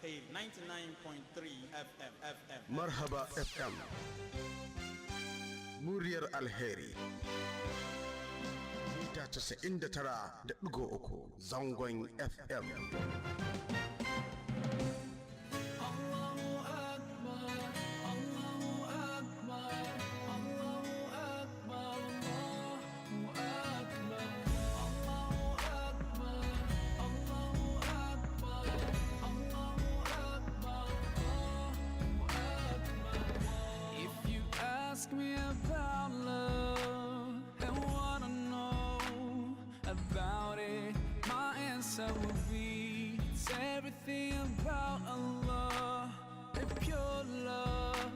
Alkhairi 99.3 FM. Marhaba FM. Muryar Alheri. Mita 99.3 zangon FM. Ask me about love and wanna know about it. My answer will be it's everything about Allah and pure love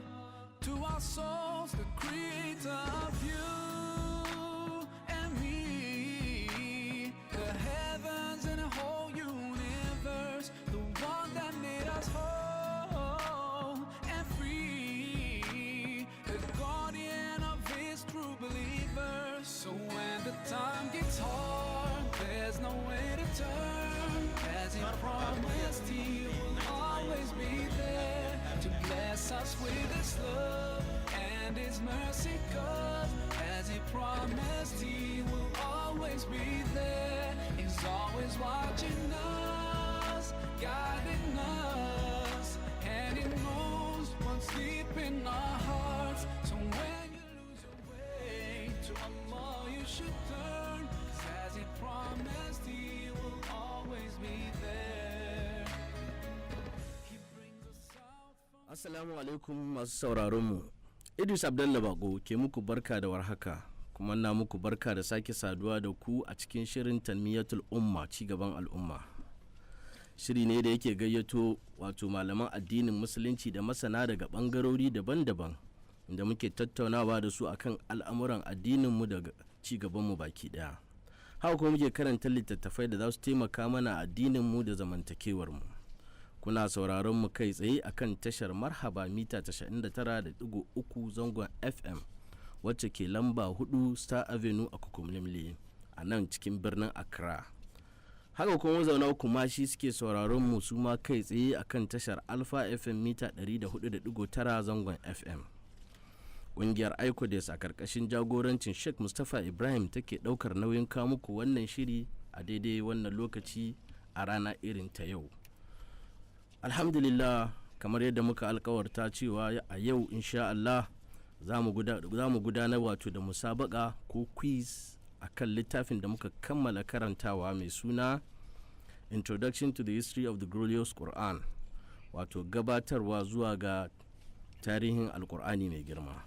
to our souls, the creator of you and me, the heavens and the whole universe, the one that made us whole and free, the guardian of his true believers. So when the time gets hard, there's no way to turn. As he promised, he will always be there to bless us with his love and his mercy. 'Cause as he promised, he will always be there. He's always watching us, guiding us, and he knows what's deep in our hearts. So when you lose your way, to Allah you should turn. 'Cause as he promised, he will always be there. He brings us out from... Assalamu alaikum masu sauraronmu. Idris Abdullah Bako ke muku barka da warhaka, kuma na muku barka da sake saduwa da ku a cikin shirin Tarihin Al'umma Ci Gaban Al'umma. Shiri ne da yake gayyato wato malaman addinin musulunci da masana daga bangarori daban-daban inda muke tattaunawa da su akan al'amuran addininmu da ci gabanmu baki daya. Haka kuma muke karanta littattafai da za su taimaka mana addininmu da zamantakewarmu. Kuna sauraron mu kai tsaye akan tashar Marhaba mita 99.3 zangon FM wacce ke lamba 4 Star Avenue a Kukumlimli a nan cikin birnin Accra. Haka kuma zauna kuma shi suke sauraron mu su ma kai tsaye akan tashar Alpha FM mita 104.9 zangon FM. Ƙungiyar Icodes a karkashin jagorancin Shaikh Mustapha Ibrahim take daukar nauyin kawo muku wannan shiri a daidai wannan lokaci a rana irin ta yau. Alhamdulillah, kamar yadda muka alkawarta cewa a yau insha Allah za mu gudanar wato da musabaqa ko quiz akan littafin da muka kammala karantawa mai suna Introduction to the History of the Glorious Qur'an, wato gabatarwa zuwa ga tarihin Alkur'ani mai girma.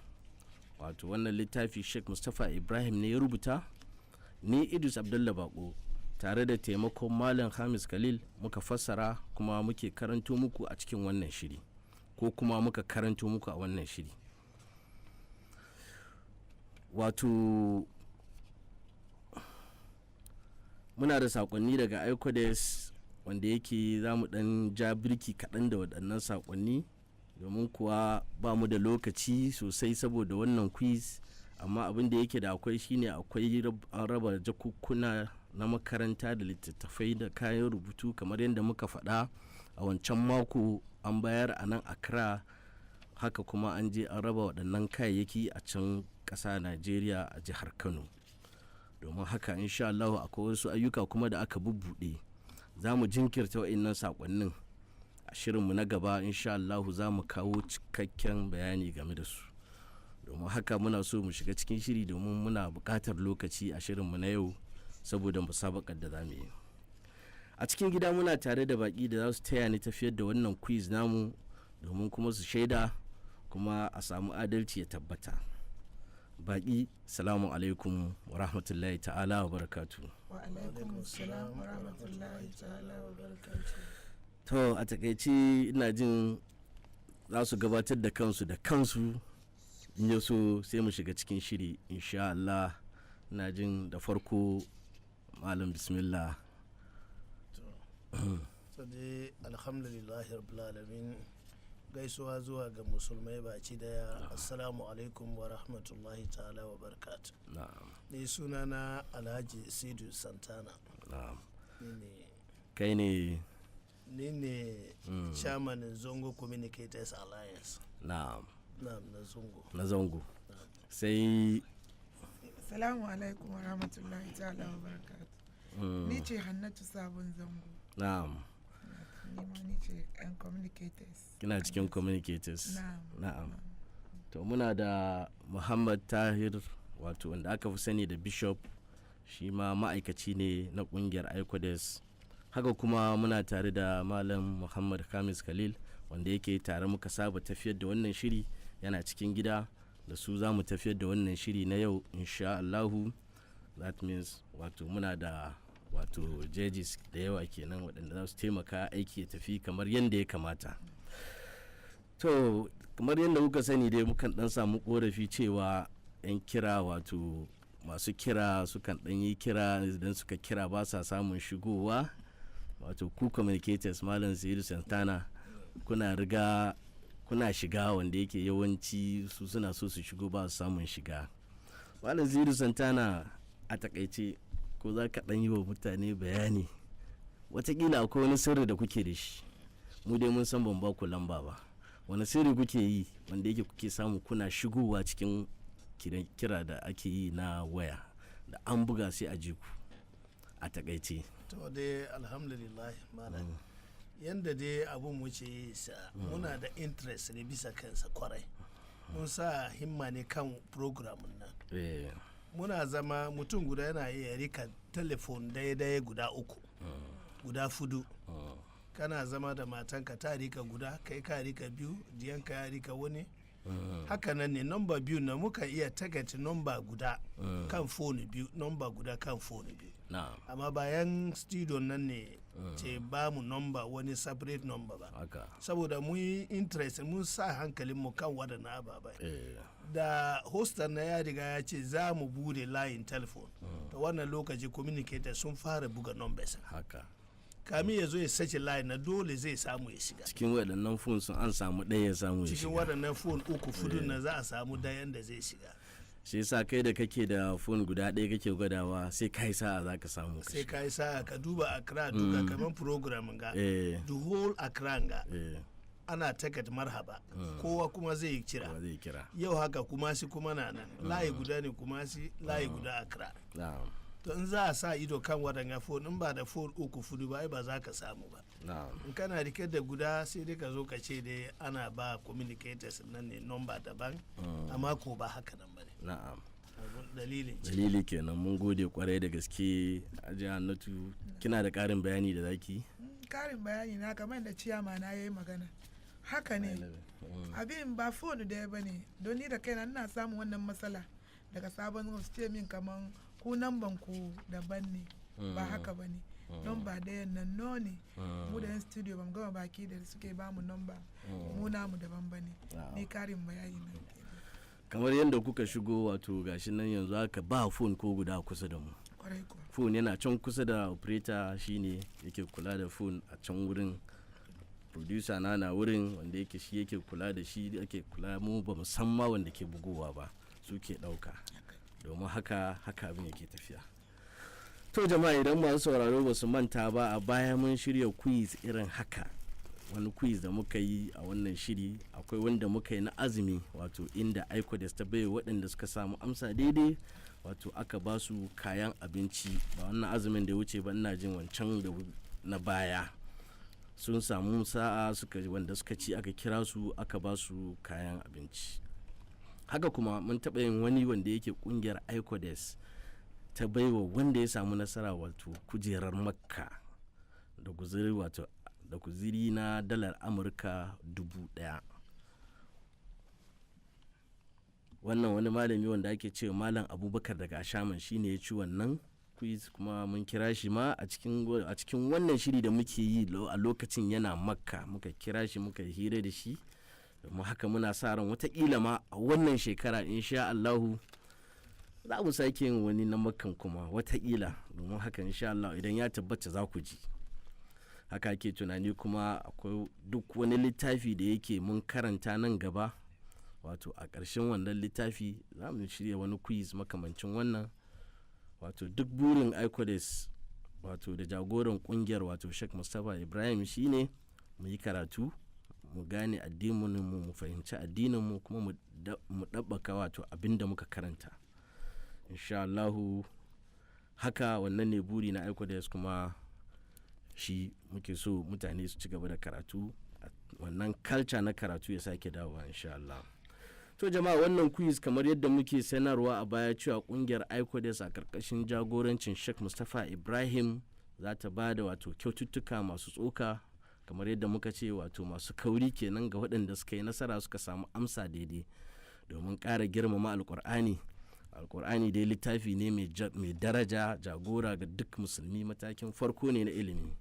Wato wannan littafi Shaikh Mustapha Ibrahim ne ya rubuta, ni Idris Abdullah Bako tare da taimakon Malam Hamis Khalil muka fassara kuma muke karanto muku a cikin wannan shiri, ko kuma muka karanto muku a wannan shiri. Wato muna da sakonni daga Icodes wanda yake za mu dan ja birki kaɗan da waɗannan sakonni domin kuwa ba mu da lokaci sosai saboda wannan quiz, amma abin da yake da akwai shine akwai an raba jakukkuna na makaranta da littattafai da kayan rubutu kamar yadda muka faɗa a wancan mako an bayar a nan Accra. Haka kuma an je an raba waɗannan kayayyaki a can ƙasa Najeriya a jihar Kano. Domin haka insha Allah akwai wasu ayyuka kuma da aka bubbuɗe, za mu jinkirta wa'innan sakonnin a shirinmu na gaba. insha Allah za mu kawo cikakken bayani game da su. Domin haka muna so mu shiga cikin shiri domin muna buƙatar lokaci a shirinmu na yau saboda musabaqar da za mu yi. A cikin gida muna tare da baƙi da za su taya ni tafiyar da wannan quiz namu domin kuma su shaida kuma a samu adalci ya tabbata. Baƙi, salamu alaikum wa rahmatullahi ta'ala wa barakatu. Wa alaikum salam wa rahmatullahi ta'ala wa barakatu. To a takaice ina jin za su gabatar da kansu in yi so sai mu shiga cikin shiri insha Allah. Ina jin da farko malam bismillah. To dai alhamdulillahi rabbil alamin, gaisuwa zuwa ga musulmai baci daya. Assalamu alaikum wa rahmatullahi ta'ala wa barakatuh. Na'am. Ni sunana Alhaji Sidu Santana. Na'am. Ni ne Kai ne ni ne chairman Zongo Communicators Alliance. Na'am. Na'am, na Zongo. Na Zongo. Sai Assalamu alaikum wa rahmatullahi ta'ala wa barakatuh. Ni ce Hannatu Sabon Zango. na'am. Ni ce yan communicators. Kina cikin communicators. Na'am. To muna da Muhammad Tahir wato wanda aka fi sani da Bishop, shi ma ma'aikaci ne na kungiyar ICODES. Haka kuma muna tare da Malam Muhammad Khamis Khalil wanda yake tare muka saba tafiyar da wannan shiri, yana cikin gida da su za mu tafiyar da wannan shiri na yau insha Allahu. That means wato muna da wato judges da yawa kenan waɗanda za su taimaka aiki ya tafi kamar yadda ya kamata. To kamar yadda kuka sani dai mukan dan samu korafi cewa 'yan kira wato masu kira sukan dan yi kira idan suka kira ba sa samun shigowa, wato ku communicators Malam Zaidu Santana kuna shiga wanda yake yawanci su suna so su shigo ba su samun shiga. Malam Zaidu Santana, a takaice ko za ka dan yi wa mutane bayani, watakila akwai wani sirri da kuke da shi, mu dai mun san ban ba ku lamba ba, wani sirri kuke yi wanda yake kuke samu kuna shigowa cikin kira da ake yi na waya da an buga sai a ji ku a takaice? To dai alhamdulillah malam, yanda dai abun wuce sa muna da interest ne bisa kansa kwarai, mun sa himma ne kan program nan. Muna zama mutum guda yana iya rika telefon daya guda uku, guda fudu. Kana zama da matanka ta rika guda, kai ka rika biyu, diyanka ya rika wani. Haka nan ne nomba biyu na muka iya tagace nomba guda kan foni biyu, nomba guda kan foni biyu. Amma bayan studio nan ne ce ba mu nomba wani separate nomba ba, saboda mun yi interest, mun sa hankalin mu kan waɗannan ababai. Da hostar na ya riga ya ce za mu bude layin telefon, ta wannan lokaci communicator sun fara buga numbers. Kamin ya zo ya sace layin na dole zai samu ya shiga cikin waɗannan fon sun an samu ɗaya ya samu ya shiga cikin waɗannan fon uku fudun na za a samu ɗayan da zai shiga. Shi yasa kai da kake da fon guda ɗaya kake gwadawa sai kai sa'a za ka samu, sai kai sa'a ka duba Accra duka kamar program ga the whole Accra ga ana takat Marhaba, kowa kuma zai kira. Yau haka kuma shi kuma na nan layi guda ne, kuma shi layi guda Accra. To in za a sa ido kan waɗanga fon, in ba da fon uku fudu ba ba za ka samu ba. In kana rike da guda sai dai ka zo ka ce dai ana ba communicators nan ne nomba daban, amma ko ba haka nan ba ne. Dalili kenan. Mun gode kwarai da gaske. Ajiya Hannatu, kina da ƙarin bayani da zaki? Ƙarin bayani na kamar da ciyama na yayi magana, haka ne abin ba fon da ba ne, don ni da kaina ina samun wannan matsala daga sabon su ce min kaman ku namban ku daban ne, ba haka ba ne. Nomba ɗayan nan no ne, mu da yan studio ba mu gama baki da suke ba mu nomba, mu namu daban ba ne. Ni karin bayani na kamar yadda kuka shigo, wato gashi nan yanzu haka ba fon ko guda kusa da mu. Fon yana can kusa da operator, shine yake kula da fon a can wurin, producer na wurin wanda yake shi yake kula da shi, yake kula, mu ba mu san ma wanda ke bugowa ba, su ke ɗauka. Domin haka abin yake tafiya. To jama'a, idan masu sauraro ba su manta ba, a baya mun shirya quiz irin haka, wani quiz da muka yi a wannan shiri. Akwai wanda muka yi na azumi, wato inda ICODES ta bai waɗanda suka samu amsa daidai, wato aka ba su kayan abinci. Ba wannan azumin da ya wuce ba, ina jin wancan da na baya sun samu sa'a, wanda suka ci aka kira su aka ba su kayan abinci. Haka kuma mun taɓa yin wani wanda yake ƙungiyar ICODES ta baiwa wanda ya samu nasara, wato kujerar Makka da guziri, wato da guziri na dalar Amurka 1,000. Wannan wani malami wanda ake cewa Malam Abubakar daga Ashaman shine ya ci wannan quiz, kuma mun kira shi ma a cikin wannan shiri da muke yi a lokacin yana Makka, muka kira shi muka hira da shi. Domin haka muna sa ran watakila ma a wannan shekara insha Allahu za mu sake yin wani na Makkan kuma watakila. Domin haka insha Allah idan ya tabbata za ku ji. Haka ake tunani kuma akwai duk wani littafi da yake mun karanta nan gaba, wato a ƙarshen wannan littafi za mu shirya wani quiz makamancin wannan. Wato duk burin ICODES wato da jagoran kungiyar wato Shaikh Mustapha Ibrahim shine mu yi karatu, mu gane addinin mu fahimci addinin mu kuma mu dabbaka wato abinda muka karanta. Insha Allah haka wannan ne buri na Aikodes, kuma shi muke so mutane su ci gaba da karatu, wannan culture na karatu ya sake dawowa insha Allah. To jama'a, wannan quiz kamar yadda muke sanarwa a baya cewa kungiyar Aikodes a karkashin jagorancin Shaikh Mustapha Ibrahim za ta ba da wato kyaututtuka masu tsoka, kamar yadda muka ce wato masu kauri kenan ga waɗanda suka yi nasara suka samu amsa daidai, domin ƙara girmama alkur'ani. Alkur'ani dai littafi ne mai daraja, jagora ga duk musulmi, matakin farko ne na ilimi.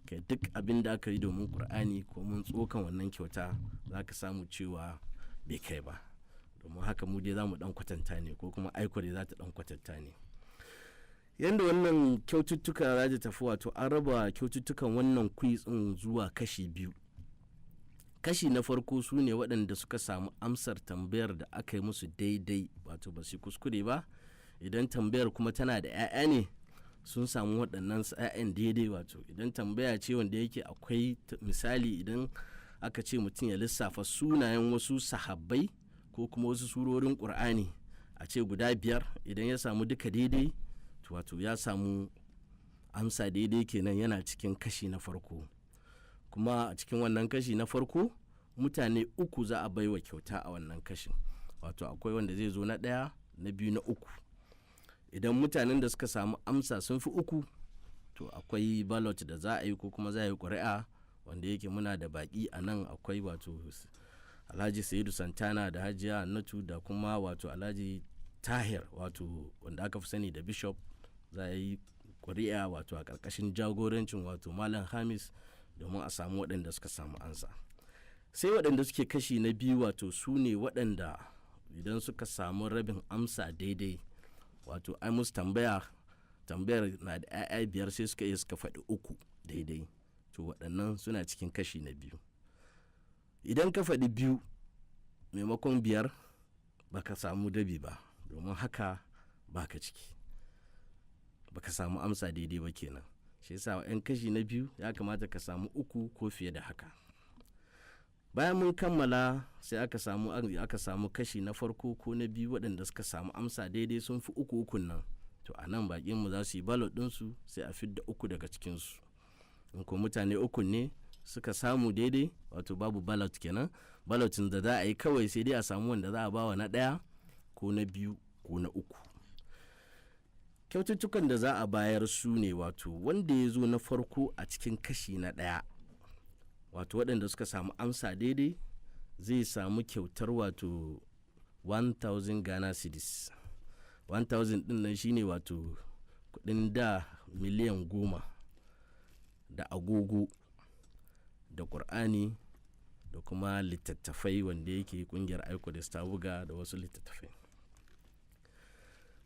Kai duk abin da aka yi domin Qur'ani ko mun tsokan wannan kyauta za ka samu cewa bai kai ba. Domin haka mu dai za mu dan kwatanta ne, ko kuma Aikode za ta dan kwatanta ne. Yanda wannan kyaututtuka za ta tafi, wato an raba kyaututtukan wannan quiz din zuwa kashi biyu. Kashi na farko su ne waɗanda suka samu amsar tambayar da aka yi musu daidai, wato ba su kuskure ba. Idan tambayar kuma tana da 'ya'ya ne, sun samu waɗannan 'ya'yan daidai. Wato idan tambaya ce wanda yake akwai misali, idan aka ce mutum ya lissafa sunayen wasu sahabbai ko kuma wasu surorin Qur'ani a ce guda 5, idan ya samu duka daidai, wato ya samu amsa daidai kenan, yana cikin kashi na farko. Kuma a cikin wannan kashi na farko mutane 3 za a baiwa kyauta a wannan kashin, wato akwai wanda zai zo na 1, na 2, na 3. Idan mutanen da suka samu amsa sun fi 3, to akwai ballot da za a yi, ko kuma za a yi ƙuri'a, wanda yake muna da baƙi a nan. Akwai wato Alhaji Sa'idu Santana da Hajiya Annatu da kuma wato Alhaji Tahir, wato wanda aka fi sani da Bishop. Za a yi ƙuri'a wato a ƙarƙashin jagorancin wato Malam Hamis, domin a samu waɗanda suka samu ansa. Sai waɗanda suke kashi na biyu, wato su ne waɗanda idan suka samu rabin amsa daidai, wato ai musu tambayar na da 'ya'ya 5 sai suka iya suka faɗi 3 daidai, to waɗannan suna cikin kashi na biyu. Idan ka faɗi 2 maimakon 5, baka samu dabi ba, domin haka baka ciki, baka samu amsa daidai ba kenan. Shi yasa 'yan kashi na biyu ya kamata ka samu 3 ko fiye da haka. Bayan mun kammala sai aka samu kashi na farko ko na biyu waɗanda suka samu amsa daidai sun fi 3 nan. To a nan bakin mu za su yi ballot ɗinsu, sai a fidda 3 daga cikinsu. In ko mutane 3 ne suka samu daidai, wato babu ballot kenan. Ballotin da za a yi kawai sai dai a samu wanda za a bawa na 1 ko na 2 ko na 3. Kyaututtukan da za a bayar su ne, wato wanda ya zo na farko a cikin kashi na 1, wato waɗanda suka samu amsa daidai zai samu kyautar wato 1000 Ghana cedis. 1000 din nan shine wato kudin da miliyan 10, da agogo, da Qur'ani, da kuma littattafai wanda yake kungiyar Aikodes ta buga, da wasu littattafai.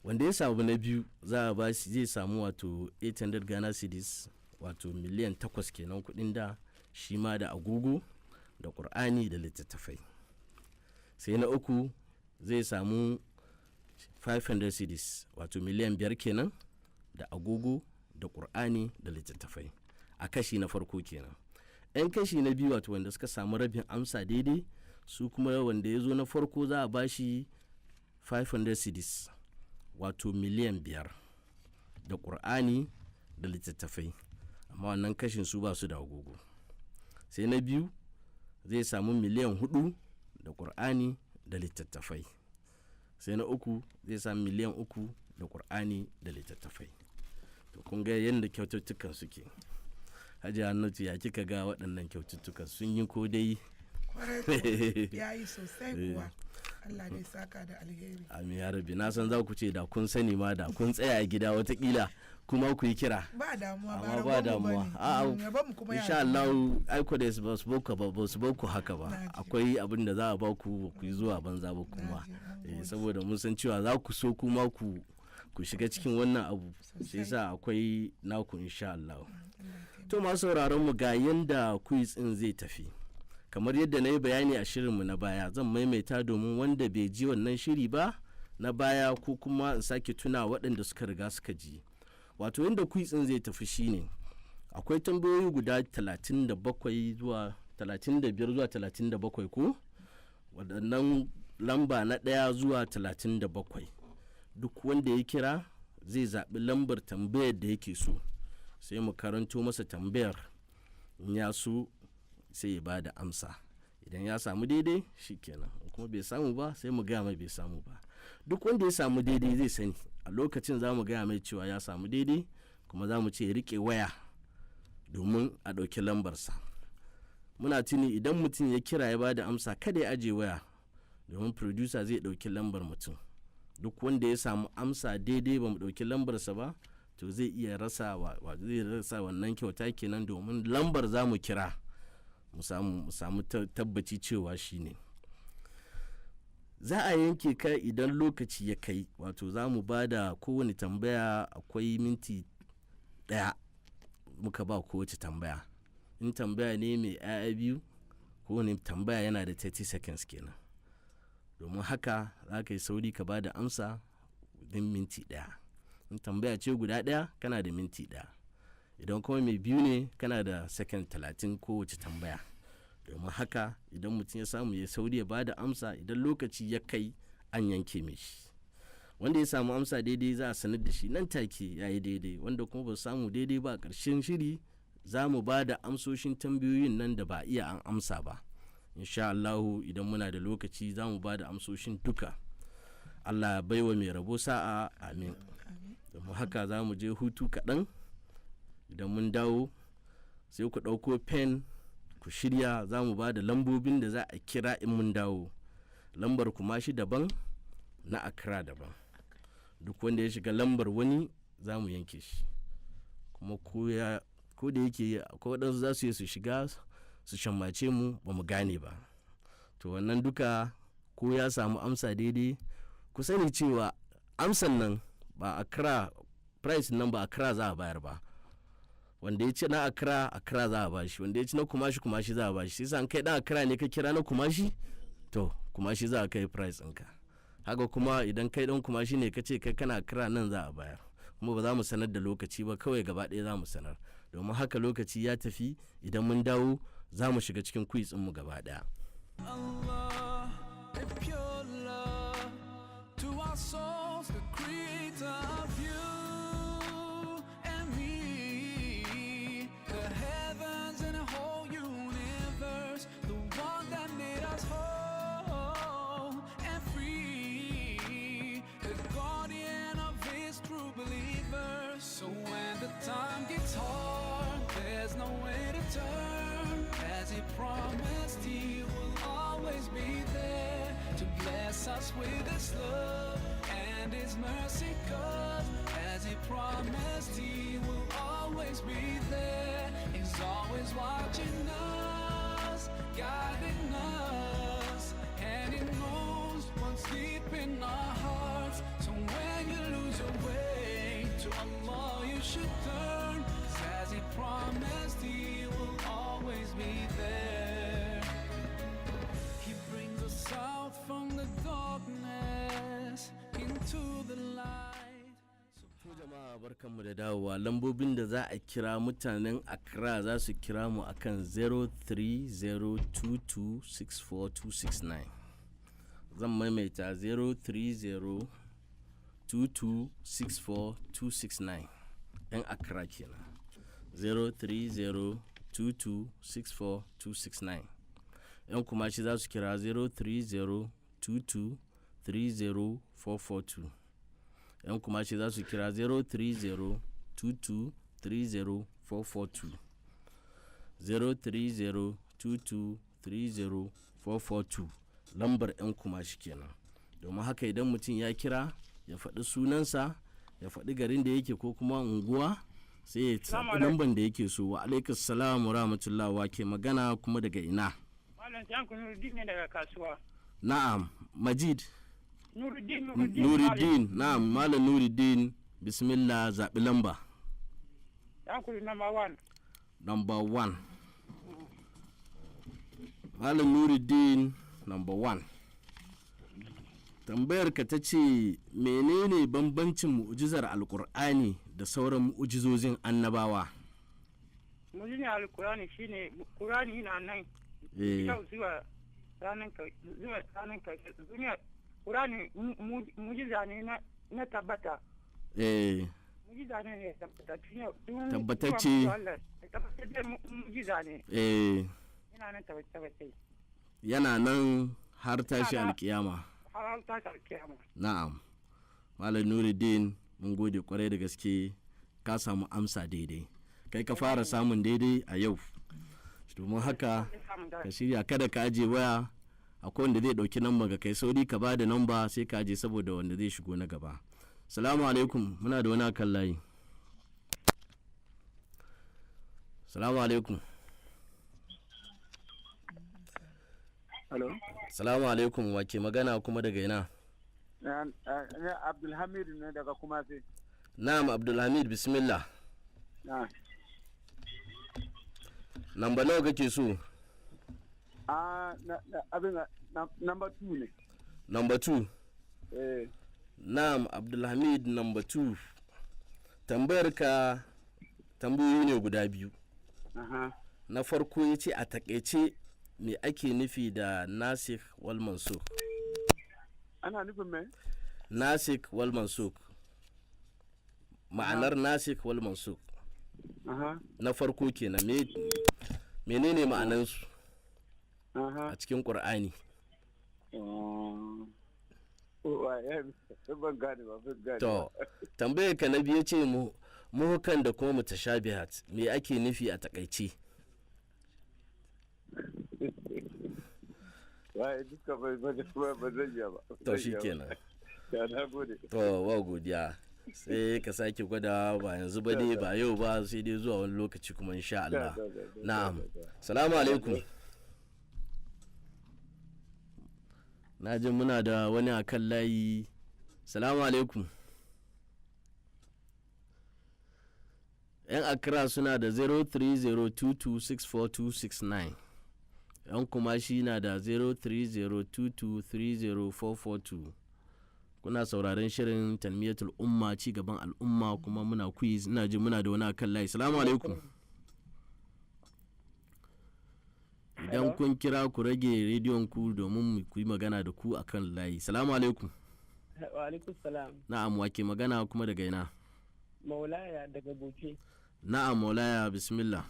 Wanda ya samu na biyu za a ba shi zai samu wato 800 Ghana cedis, wato miliyan 8 kenan kudin da, shi ma da agogo, da Qur'ani, da littattafai. Sai na 3 zai samu 500 cedis, wato miliyan 5 kenan, da agogo, da Qur'ani, da littattafai, a kashi na farko kenan. 'Yan kashi na biyu, wato wanda suka samu rabin amsa daidai, su kuma wanda ya zo na farko za a ba shi 500 cedis, wato miliyan 5, da Qur'ani, da littattafai, amma wannan kashin su ba su da agogo. Sai na biyu zai samu miliyan 4, da Qur'ani, da littattafai. Sai na 3 zai samu miliyan 3, da Qur'ani, da littattafai. To kun ga yadda kyaututtukan suke. Hajiya Hannatu, ya kika ga waɗannan kyaututtukan sun yi ko dai? Ya yi sosai kuwa. Allah dai saka da alheri. Amin ya rabbi. Na san za ku ce da kun sani ma da kun tsaya a gida watakila kuma ku yi kira. Ba damuwa, amma ba damuwa. A'a, insha Allah Aikodes ba su bauku haka ba. Akwai abin da za a ba ku yi zuwa banza ba kuma. Saboda mun san cewa za ku so kuma ku shiga cikin wannan abu. Sai sa akwai naku insha Allah. To masu sauraron mu, ga yanda quiz din zai tafi. Kamar yadda na yi bayani a shirinmu na baya, zan maimaita domin wanda bai ji wannan shiri ba na baya, ko kuma in sake tuna waɗanda suka riga suka ji. wato yadda kwitsin zai tafi shine akwai tambayoyi guda 37 zuwa 35 zuwa 37 ko waɗannan lamba na 1 zuwa 37 duk wanda ya kira zai zaɓi lambar tambayar da yake so sai mu karanto masa tambayar in ya so sai ya ba da amsa idan ya samu daidai shikenan kuma bai samu ba sai mu gaya mai bai samu ba duk wanda ya samu daidai zai sani a lokacin za mu gaya mai cewa ya samu daidai kuma za mu ce ya rike waya domin a ɗauki lambarsa muna tuni idan mutum ya kira ya ba da amsa kada ya aje waya domin producer zai ɗauki lambar mutum duk wanda ya samu amsa daidai ba mu ɗauki lambarsa ba to zai iya rasa wannan kyauta kenan domin lambar za mu kira mu samu tabbaci cewa shi ne za a yanke ka idan lokaci ya kai wato za mu ba da kowane tambaya akwai minti 1 muka ba kowace tambaya in tambaya ne mai 'ya'ya biyu kowane tambaya yana da 30 seconds kenan domin haka za ka yi sauri ka ba da amsa din minti 1 in tambaya ce guda 1 kana da minti 1 idan kuma mai biyu ne kana da second 30 kowace tambaya domin haka idan mutum ya samu ya sauri ya ba da amsa idan lokaci ya kai an yanke mishi wanda ya samu amsa daidai za a sanar da shi nan take ya yi daidai wanda kuma ba samu daidai ba a ƙarshen shiri za mu ba da amsoshin tambayoyin nan da ba iya an amsa ba insha Allahu idan muna da lokaci za mu ba da amsoshin duka Allah ya baiwa mai rabo sa'a amin domin haka za mu je hutu kaɗan idan mun dawo sai ku ɗauko pen ku shirya za mu ba da lambobin da za a kira in mun dawo lambar kuma shi daban na Accra daban duk wanda ya shiga lambar wani za mu yanke shi kuma ko da yake akwai waɗansu za su yi su shiga su shammace mu ba mu gane ba to wannan duka ko ya samu amsa daidai ku sani cewa amsan nan ba Accra price nan ba Accra za a bayar ba wanda ya ci na Accra za a bashi wanda ya ci na kumashi za a bashi sai san kai dan Accra ne ka kira na kumashi to kumashi za a kai price ɗinka haka kuma idan kai dan kumashi ne ka ce kai kana Accra nan za a bayar kuma ba za mu sanar da lokaci ba kawai gaba ɗaya za mu sanar domin haka lokaci ya tafi idan mun dawo za mu shiga cikin quiz mu gaba ɗaya Allah, a pure love to our souls, the creator of you and me, the heavens and the whole universe, the one that made us whole and free, the guardian of his true believers. So when the time gets hard, there's no way to turn, as he promised he will always be there to bless us with his love and his mercy, 'cause as he promised he will always be there. He's always watching us, guiding us, and he knows what's deep in our hearts. So when you lose your way, to Allah you should turn, 'cause as he promised he will always be there. He brings us out from the darkness into the light. To jama'a barkanmu da dawowa lambobin da za a kira mutanen Accra za su kira mu akan 0302264269 zan maimaita 0302264269 'yan Accra kenan 0302264269 'yan kuma shi za su kira 0302230442 'yan kuma shi za su kira 0302230442 0302230442 lambar 'yan kuma shi kenan domin haka idan mutum ya kira ya faɗi sunansa ya faɗi garin da yake ko kuma unguwa sai ya tafi lambar da yake so. Wa alaikas salam wa rahmatullah, wa ke magana kuma daga ina? Malam Janku Nuruddin ne daga kasuwa. Na'am, Majid. Nuruddin. Na'am, Malam Nuruddin, bismillah, zaɓi lamba. Janku number 1. Number 1. Malam Nuruddin, number 1. Tambayar ka ta ce menene bambancin mu'jizar Alkur'ani da sauran mu'jizozin annabawa. Mu'jizin Alkur'ani shine Qur'ani na nan. Yau zuwa ranar duniya Qur'ani mu'jiza ne na tabbata. Mu'jiza ne tabbatacce. Tabbatacce mu'jiza ne. Yana nan tabbatacce. Yana nan har tashi alkiyama. Har tashi alkiyama. Na'am. Malam Nuruddin mun gode kwarai da gaske ka samu amsa daidai. Kai ka fara samun daidai a yau. Domin haka ka shirya kada ka aje waya akwai wanda zai dauki namba ga kai sauri ka ba da namba sai ka aje saboda wanda zai shigo na gaba. Salamu alaikum muna da wani akan layi. Salamu alaikum. Hello. Salamu alaikum wake magana kuma daga ina? Abdulhamid ne daga kuma sai. Na'am Abdulhamid bismillah. Na'am. Namba nawa kake so? Abin number 2 ne. Number 2? Na'am Abdulhamid number 2. Tambayar ka tambayoyi ne guda biyu. Na farko yace a takeice me ake nufi da nasikh wal mansukh? Ana nufin me? Nasikh wal mansukh. Ma'anar nasikh wal mansukh. Na farko kenan menene ma'anansu a cikin Qur'ani? To, tambayar ka na biyu ce muhukan da kuma mutashabihat me ake nufi a takaice? To shi kenan. To wa godiya. Sai ka sake gwada ba yanzu ba dai ba yau ba sai dai zuwa wani lokaci kuma insha Allah. Na'am. Salamu alaikum. Na ji muna da wani akan layi. Salamu alaikum. Yan Accra suna da 0302264269. Yan kuma shi na da 0302230442. Kuna sauraron shirin Tanmiyatul Umma Ci Gaban Al'umma kuma muna quiz ina ji muna da wani akan layi. Salamu alaikum. Idan kun kira ku rage rediyon ku domin ku yi magana da ku akan layi. Salamu alaikum. Wa alaikum salam. Na'am wake magana kuma daga ina? Maulaya daga Bauchi. Na'am Maulaya bismillah.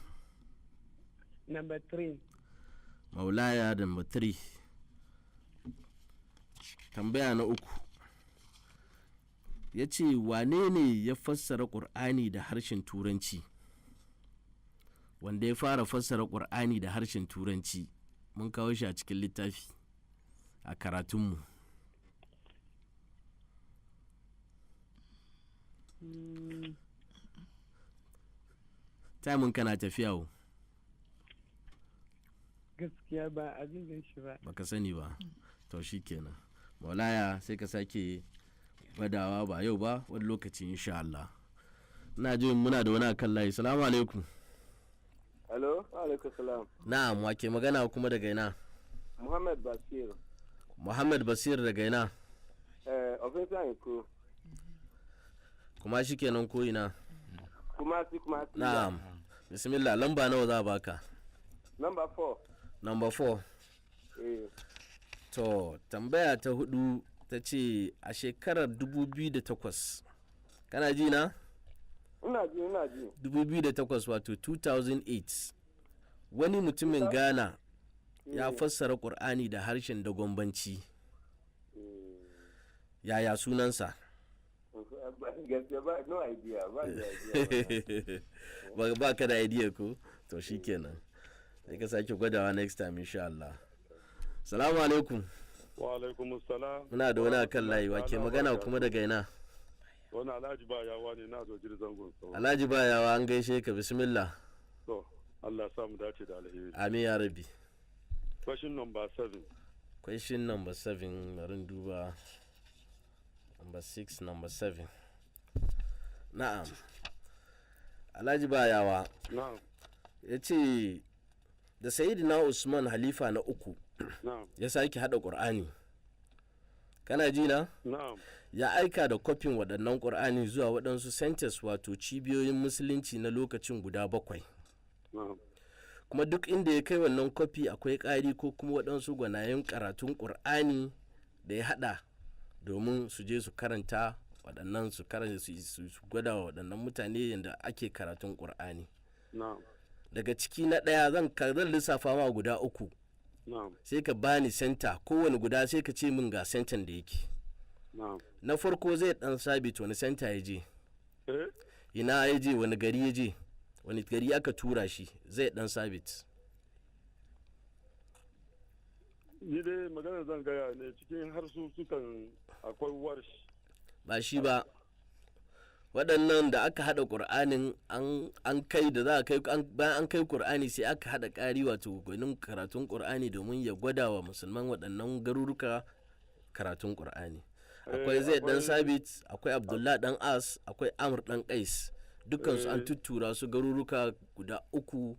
Number 3. Maulaya number 3. Tambaya na uku. Ya ce wane ne ya fassara Qur'ani da harshen Turanci? Wanda ya fara fassara Qur'ani da harshen Turanci mun kawo shi a cikin littafi a karatunmu. Taimun kana tafiya wo? Gaskiya ba abin gan shi ba. Baka sani ba. To shi kenan. Maulaya sai ka sake gwadawa ba yau ba wani lokaci insha Allah. Ina jin muna da wani akan layi. Salamu alaikum. Hello, alaikum salam. Na'am wake magana kuma daga ina? Muhammad Basir. Muhammad Basir daga ina? Ofisa Iko. Kuma shi kenan ko ina? Kuma. Na'am. Bismillah lamba nawa za baka? Number 4. Number 4. To, tambaya ta 4 ta ce a shekarar 2008. Kana ji na? Ina ji. 2008 wato 2008. Wani mutumin Ghana ya fassara Qur'ani da harshen Dagombanci. Yaya sunansa? No idea. Ba ka da idea ko? To shikenan. Sai ka sake gwadawa next time insha Allah. Salamu alaikum. Wa alaikum salam. Muna da wani akan layi wake magana kuma daga ina? Wani Alhaji Bayawa ne na zo zangon. Alhaji Bayawa an gaishe ka bismillah. To Allah sa mu dace da alheri. Amin ya rabbi. Question number 7. Question number 7 bari duba. Number 6 number 7. Na'am. Alhaji Bayawa. Na'am. Yace da Sayyidina Usman halifa na 3 ya sake hada Qur'ani. Kana ji na? Na'am. ya aika da kwafin waɗannan ƙur'ani zuwa waɗansu centers wato cibiyoyin musulunci na lokacin guda 7. Kuma duk inda ya kai wannan kwafi akwai ƙari ko kuma waɗansu gwanayen karatun ƙur'ani da ya haɗa domin su je su karanta waɗannan su gwada wa waɗannan mutane yadda ake karatun ƙur'ani. Daga ciki na ɗaya zan lissafa ma guda 3 sai ka bani center kowane guda sai ka ce min ga center da yake. Na farko zai dan sabit wani center ya je ina ya je wani gari ya je wani gari aka tura shi zai dan sabit. Ni dai magana zan gaya ne cikin harsu sukan akwai warshi ba shi ba waɗannan da aka haɗa ƙur'anin an kai da za a kai bayan an kai ƙur'ani sai aka haɗa ƙari wato gwanin karatun ƙur'ani domin ya gwada wa musulman waɗannan garuruka karatun ƙur'ani. Akwai zai dan sabit, akwai abdullah dan as, akwai amr dan qais, dukansu an tuttura su garuruka guda 3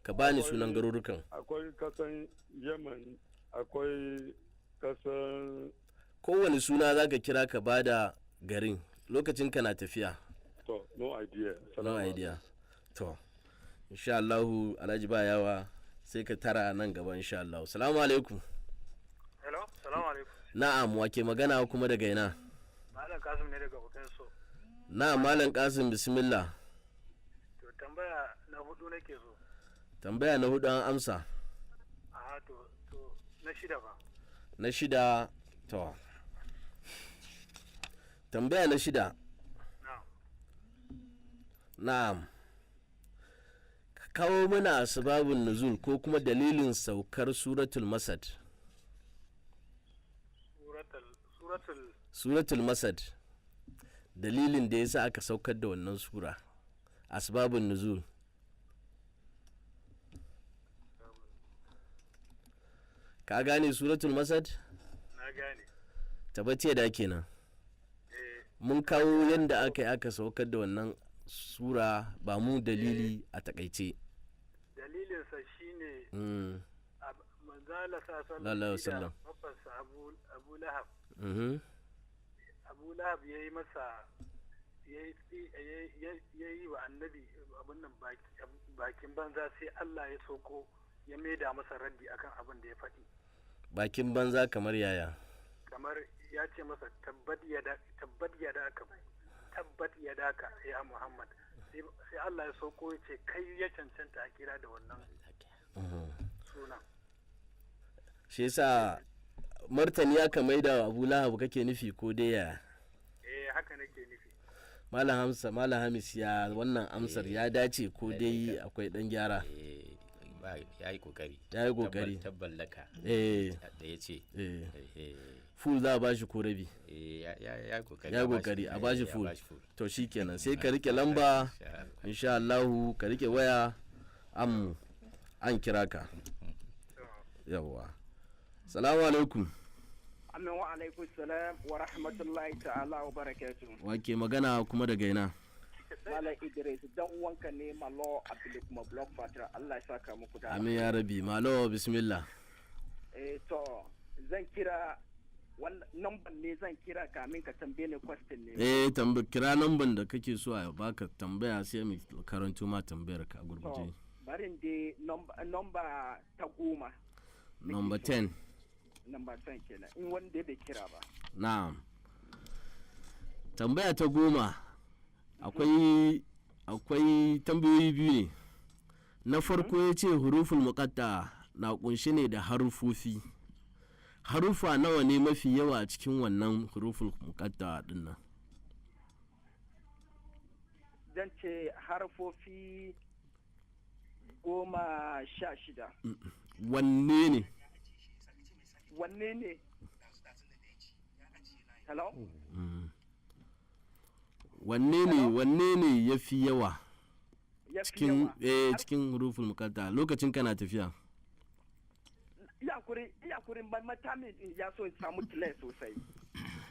ka bani sunan garurukan. Akwai kasan yaman, akwai kasan kowane suna zaka kira ka bada garin lokacin ka na tafiya. To no idea to insha Allah Alhaji Bayawa sai ka tara nan gaba insha Allah. Assalamu alaikum. Hello, assalamu alaikum. Na'am, wake magana kuma daga ina? Malam Kasim ne daga Bukenso. Na'am, Malam Kasim, bismillah. To tambaya na 4 nake so. Tambaya na 4 an amsa. Aha, to na 6 ba. Na 6 to. Tambaya na 6. Na'am. Kawo mana asbabun nuzul ko kuma dalilin saukar suratul Masad. Suratul Masad, dalilin da yasa aka saukar da wannan sura, asbabun nuzul. Ka gane suratul Masad? Na gane. Tabbace da kenan. Mun kawo yadda aka yi aka saukar da wannan sura ba mu dalili a takaice. Dalilinsa shine manzala sallallahu alaihi wasallam Abu Lahab. Abu Lahab ya yi masa ya yi wa annabi abin nan bakin banza sai Allah ya soko ya maida masa raddi akan abin da ya faɗi. Bakin banza kamar yaya? Kamar ya ce masa tabbat yadaka ya Muhammad sai Allah ya soko ya ce kai ya cancanta a kira da wannan sunan. Shi yasa martani aka maida Abu Lahab kake nufi ko dai ya? Haka nake nufi. Malam Hamis ya wannan amsar ya dace ko dai akwai dan gyara? Ya yi kokari. Tabballaka. Da ya ce. Full za a bashi ko rabi? Ya kokari a bashi full. To shikenan sai ka rike lamba insha Allah ka rike waya an kira ka. Yawwa. Salamu alaikum. Amin wa alaikum salam wa rahmatullahi ta'ala wa barakatuh. Wake magana kuma daga ina? Malam Idris dan uwanka ne Malo Abdul kuma Block Fatra. Allah ya saka muku da. Amin ya rabi. Malo bismillah. To zan kira wannan number ne zan kira kamin ka tambaye ni question ne. Kira number da kake so a baka tambaya sai mu karanto ma tambayar ka a gurguje. Barin dai number ta 10. Number 10. Number 10 kenan in wanda bai kira ba. Na'am. Tambaya ta 10 akwai tambayoyi biyu ne. Na farko ya ce huruful muqatta na kunshi ne da harufofi. Harufa nawa ne mafi yawa a cikin wannan huruful muqatta din nan? Zan ce harfofi 16. Wanne ne? Hello? Wanne ne ya fi yawa cikin huruful muqatta lokacin kana tafiya? Ya kurin ban matami ya so samu tile sosai.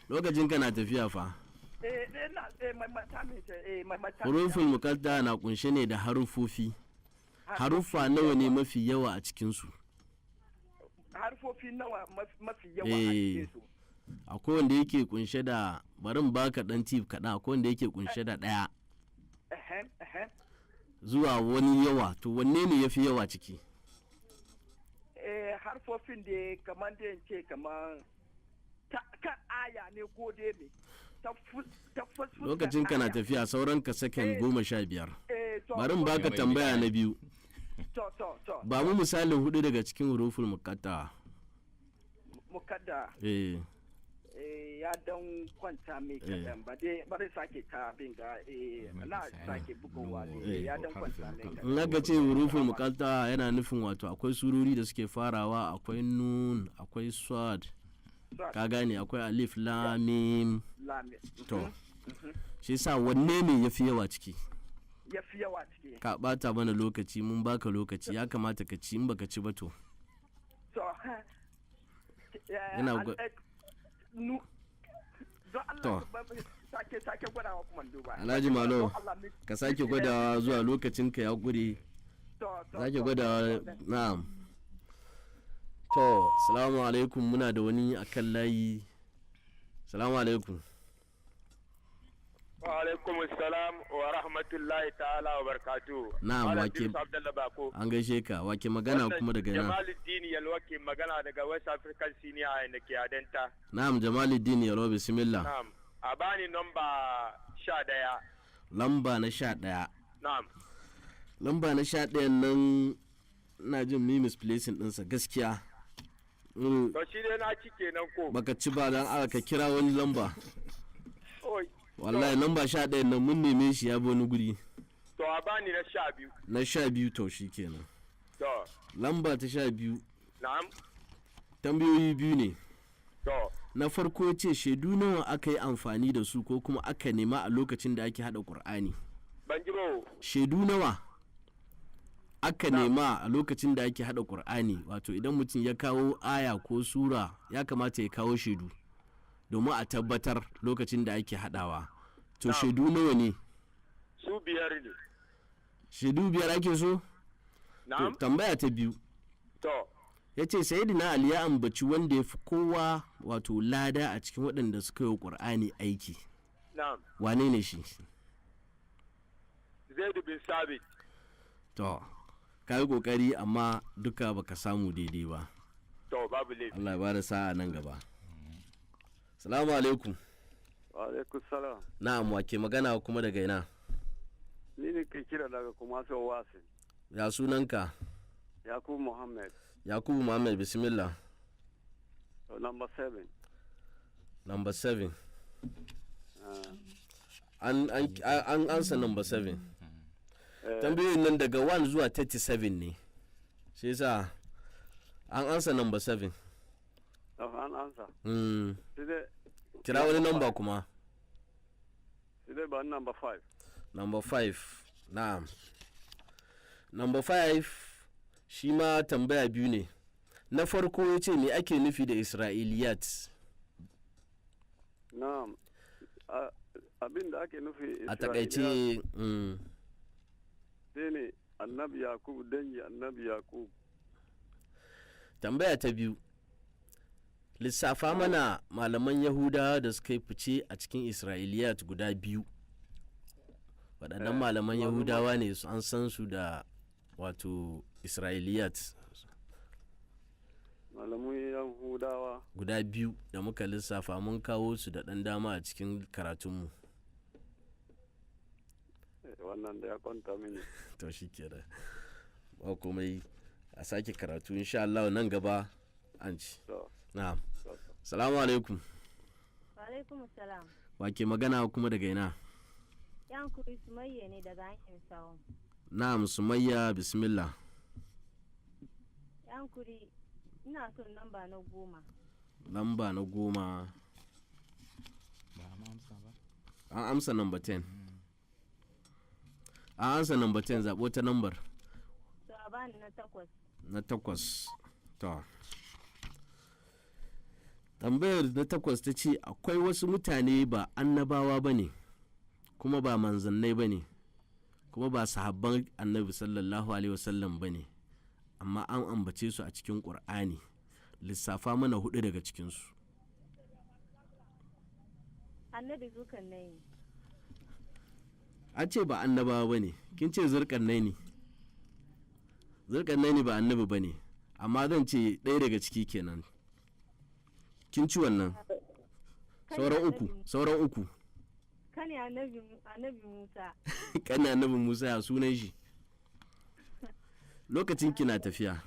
Lokacin kana tafiya fa? Huruful muqatta na kunshe ne da harufofi. Harufa nawa ne mafi yawa a cikinsu? Harfofi nawa mafi yawa a cikinsu? akwai wanda yake kunshe da barin baka dan tip kaɗan, akwai wanda yake kunshe da ɗaya zuwa wani yawa, to wanne ne ya fi yawa ciki? Harfofin da kamar da ce kamar kan aya ne ko dai ne lokacin kana tafiya sauran ka sakan 15. Barin baka tambaya na biyu. Ba mu misalin 4 daga cikin huruful muqatta. Ya dan kwanta mai kadan ba dai bari sake ta binga na sake bugowa ya dan kwanta mai kadan. In aka ce huruful muqatta yana nufin wato akwai surori da suke farawa, akwai nun, akwai sad, ka gane, akwai alif lam mim. To shi sa wanne ne yafi yawa ciki? Yafi yawa ciki. Ka bata mana lokaci, mun baka lokaci, ya kamata ka ci, in baka ci ba to yana sake gwadawa kuma duba. Alhaji Malo, ka sake gwadawa zuwa lokacin ka ya gure. Sake gwadawa. Na'am. To, salamu alaikum, muna da wani akan layi. Salamu alaikum. Wa alaikum salam wa rahmatullahi ta'ala wa barakatuh. Na'am, wake Idris Abdullah Bako. An gaishe ka, wake magana kuma daga ina? Jamaluddin Yalwa ke magana daga West African Senior da ke Adenta. Na'am, Jamaluddin Yalwa, bismillah. Na'am, a bani namba 11. Lamba na 11. Na'am. Lamba na 11 nan ina jin mi misplacing ɗinsa gaskiya. To shi dai na ci kenan ko? Baka ci ba dan aka kira wani lamba. Oi. Wallahi lamba 11 nan mun neme shi ya bi wani guri. To a bani na 12. Na 12 to shi kenan. To. Lamba ta 12. Na'am. Tambayoyi biyu ne. To. Na farko ce shaidu nawa aka yi amfani da su ko kuma aka nema a lokacin da ake hada Qur'ani? Ban ji ba. Shaidu nawa aka nema a lokacin da ake hada Qur'ani, wato idan mutum ya kawo aya ko sura ya kamata ya kawo shaidu domin a tabbatar lokacin da ake hadawa. To shaidu nawa ne? Su 5 ne. Shaidu 5 ake so? Na'am. Tambaya ta biyu. To. Ya ce Sayyidina Ali ya ambaci wanda ya fi kowa wato lada a cikin waɗanda suka yi Qur'ani aiki. Na'am. Wane ne shi? Zaid bin Sabit. To, ka yi kokari amma duka baka samu daidai ba. To, babu laifi. Allah ya bada sa'a nan gaba. Salamu alaikum. Wa alaikum salam. Na'am, wake magana kuma daga ina? Ni ne ke kira daga kuma sau wasin. Ya sunanka? Yakubu Muhammad. Yakubu Muhammad, bismillah. So, number 7. Number 7. An ansa number 7. Tambayoyin nan daga 1 zuwa 37 ne. Shi yasa an ansa number 7. An ansa. Kira wani number kuma. Sai ba number 5. Number 5. Na'am. Number 5 shi ma tambaya biyu ne. Na farko ya ce me ake nufi da Isra'iliyat? Na'am. Abin da ake nufi Isra'iliyat. A takaice sai ne annabi Yakub dangi annabi Yakub. Tambaya ta biyu. Lissafa mana malaman Yahudawa da suka yi fice a cikin Isra'iliyat guda biyu. Waɗannan malaman Yahudawa ne an san su da wato Isra'iliyat. Malaman Yahudawa guda biyu da muka lissafa mun kawo su da ɗan dama a cikin karatunmu. Wannan da ya kwanta mini. To shi kenan. Ba komai a sake karatu insha Allah nan gaba an ci. Na'am. Salamu alaikum. Wa alaikum salam. Wa ke magana kuma daga ina? Yankuri Sumayya ne daga hanyar Sawon. Na'am Sumayya, bismillah. Yankuri ina son lamba na 10. Lamba na 10. An amsa number 10. An amsa number 10, zaɓo ta number. To a bani na 8. Na 8. To. Tambayar na 8 ta ce akwai wasu mutane ba annabawa ba ne, kuma ba manzannai ba ne, kuma ba sahabban annabi sallallahu alaihi wasallam ba ne, amma an ambace su a cikin Qur'ani. Lissafa mana 4 daga cikinsu. Annabi zukan nayi. An ce ba annabawa ba ne, kin ce zurkannai ne. Zurkannai ne ba annabi ba ne, amma zan ce ɗaya daga ciki kenan. Kin ci wannan. Sauran uku. Kani annabi Musa. Kani annabi Musa ya sunan shi. Lokacin kina tafiya.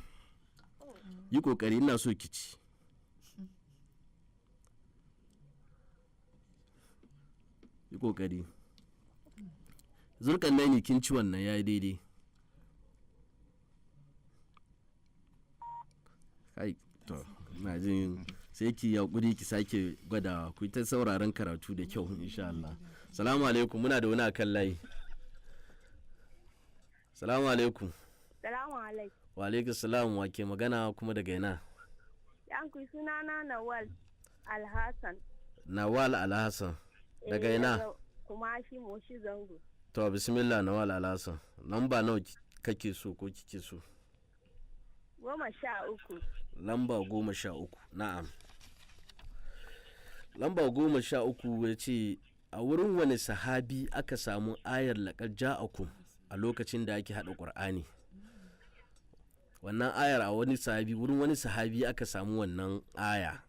Yi kokari ina so ki ci. Yi kokari. Zurkannai ne kin ci wannan yayi daidai. Kai to ina jin sai ki yaƙuri ki sake gwadawa ku ta sauraron karatu da kyau insha Allah. Salamu alaikum muna da wani akan layi. Salamu alaikum. Salamu alaikum. Wa alaikum salam wa ke magana kuma daga ina? Yanku sunana Nawal Alhassan. Nawal Alhassan daga ina? Kuma shi moshi zango. To bismillah Nawal Alhassan. Lamba nawa kake so ko kike so? 13. Lamba 13 na'am. Lamba 13 ya ce a wurin wani sahabi aka samu ayar laqad ja'akum a lokacin da ake hada Qur'ani. Wannan ayar a wurin wani sahabi aka samu wannan aya.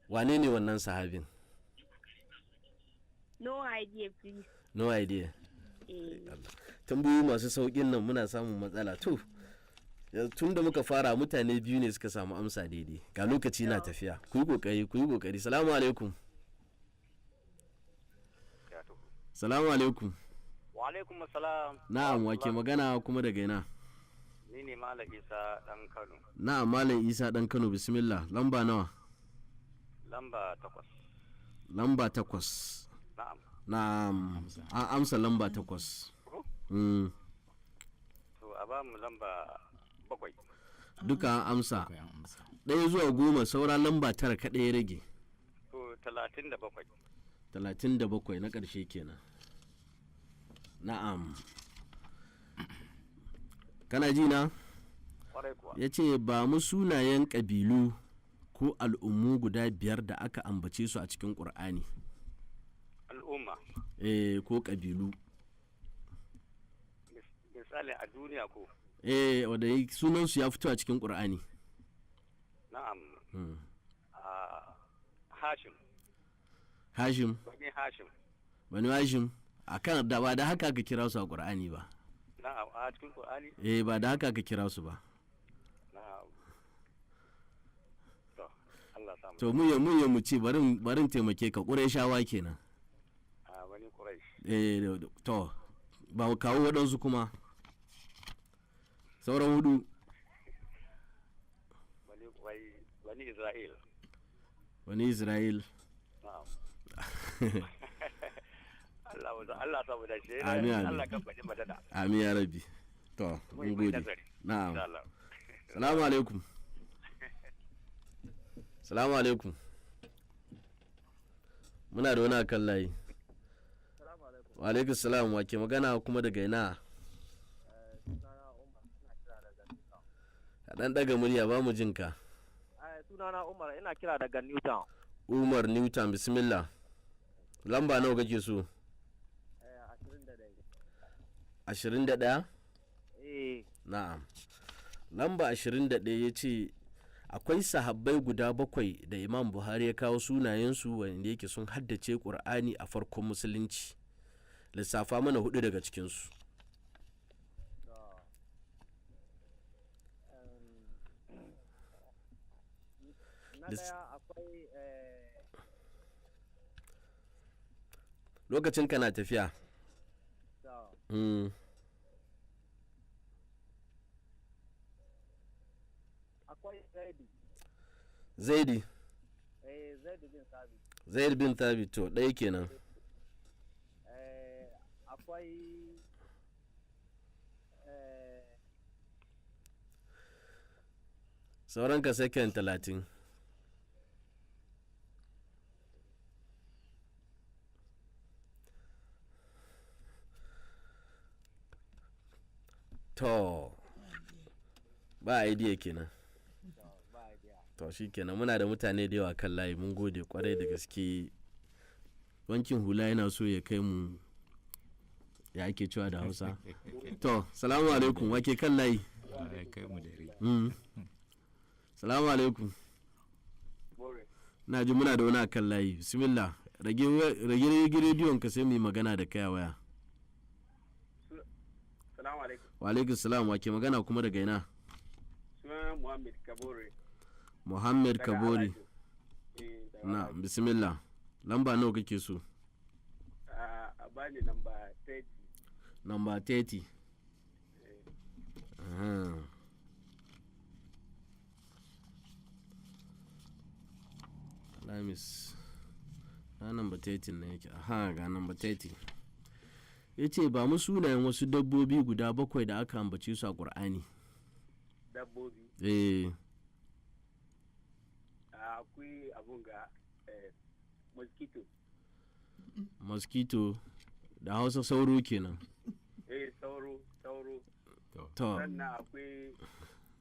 Wane ne wannan sahabin? No idea please. No idea. Tambayoyi masu saukin nan muna samun matsala to. Tun da muka fara mutane biyu ne suka samu amsa daidai ga lokaci na tafiya ku yi kokari salamu alaikum. Salamu alaikum. Wa alaikum assalam. Na'am wake magana kuma daga ina? Ni ne Malam Isa dan Kano. Na'am Malam Isa dan Kano bismillah lamba nawa? Lamba 8. Lamba 8. Na'am an amsa lamba 8. To a ba mu lamba 7. Duka an amsa. Ɗaya zuwa 10 saura lamba 9 kaɗai ya rage. To 37. 37 na ƙarshe kenan. Na'am. Kana ji na? Ya ce ba mu sunayen ƙabilu ko al'ummu guda 5 da aka ambace su a cikin Qur'ani. Al'umma. Ko ƙabilu. Misali a duniya ko? Wanda sunansu ya fito a cikin Qur'ani. Na'am. Hashim. Hashim. Bani Hashim. Akan da ba da haka ka kira su a Qur'ani ba. Na'am a cikin Qur'ani? Ba da haka ka kira su ba. Na'am. To Allah samu. To mu ce barin taimake ka Qurayshawa kenan. Wani Quraysh. To ba kawo waɗansu kuma. Sauran 4. Wani Isra'il. Wani Isra'il. Allah samu da shi. Allah kan faɗi madada. Amin ya rabbi. To mun gode. Na'am. Salamu alaikum. Salamu alaikum. Muna da wani akan layi. Wa alaikum salam wa ke magana kuma daga ina? Dan daga murya ba mu jinka. Sunana Umar ina kira daga Newtown. Umar Newtown bismillah. Lamba nawa kake so? 21. Na'am. Lamba 21 ya ce akwai sahabbai guda 7 da Imam Buhari ya kawo sunayensu wanda yake sun haddace Qur'ani a farkon musulunci. Lissafa mana 4 daga cikinsu. Lokacin kana tafiya. Akwai Zaidi. Zaid bin Thabit to ɗaya kenan. Akwai sauran ka second 30. To ba idea kenan. To shi kenan muna da mutane da yawa kan layi mun gode kwarai da gaske wankin hula yana so ya kai mu ya ake cewa da Hausa. To salamu alaikum, wake kan layi. ya kai mu dare. Salamu alaikum. Na ji muna da wani akan layi. Bismillah. Rage rediyon ka sai mu yi magana da kai a waya. Salamu alaikum. Wa alaikum salam, wake magana kuma daga ina? Suna Muhammad Kabore. Muhammad Kabore. Na, bismillah. Lamba nawa kake so? A bani namba 30. Namba 30. Lamis. Na namba 30 ne yake. Aha, ga namba 30. Yace ba mu sunayen wasu dabbobi guda 7 da aka ambace su a Qur'ani. Dabbobi? Akwai abun ga mosquito. Mosquito da Hausa sauro kenan. Sauro. To. Sannan akwai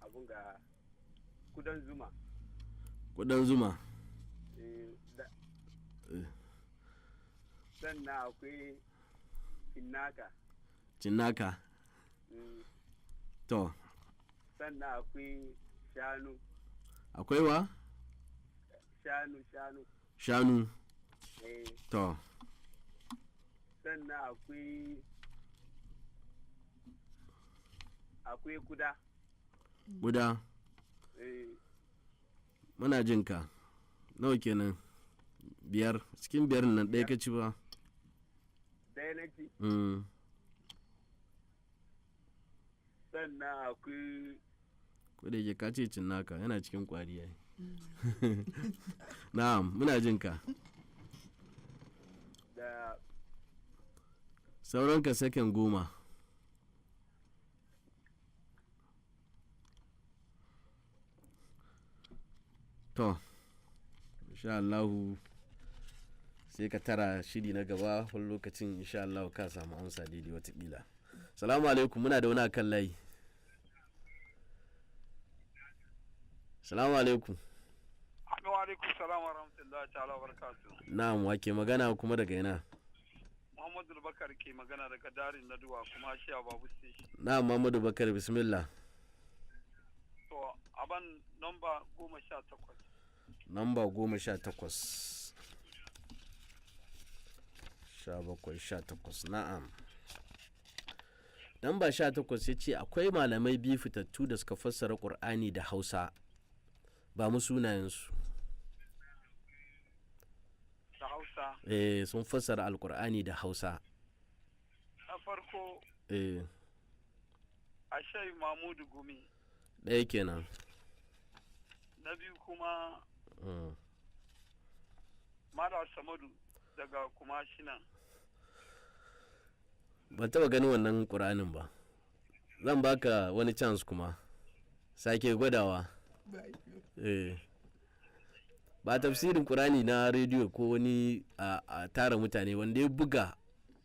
abun ga kudan zuma. Kudan zuma. Sannan akwai cinnaka. To. Sannan akwai shanu. Akwai wa? Shanu. To. Sannan akwai kuda. Muna jinka. Nawa kenan? 5. Cikin 5 nan ɗaya ka ci ba? Ɗaya na ci. Sannan akwai ko da yake ka ce cinnaka yana cikin kwari yayi. Na'am, muna jinka. Da sauran ka sakan 10. To, insha Allah sai ka tara shiri na gaba wani lokacin insha Allah ka samu amsa daidai watakila. Salamu alaikum, muna da wani akan layi. Salamu alaikum. Wa alaikum salam wa rahmatullahi ta'ala wa barakatuh. Na'am, wake magana kuma daga ina? Muhammadu Bakar ke magana daga Darin Naduwa kuma shi a Babu Station. Na'am, Muhammadu Bakar, bismillah. To, aban namba 18. Namba 18. 17-18, na'am. Namba 18 ya ce akwai malamai biyu fitattu da suka fassara Qur'ani da Hausa. Ba mu sunayensu. Da Hausa? Sun fassara Alkur'ani da Hausa. Na farko, Ashai Mahmudu Gumi. Ɗaya kenan. Na biyu kuma, Mala Samadu daga kuma shinan. Ban taba ganin wannan Qur'anin ba. Zan baka wani chance kuma. Sake gwadawa. Ba tafsirin Qur'ani na rediyo ko wani a tara mutane wanda ya buga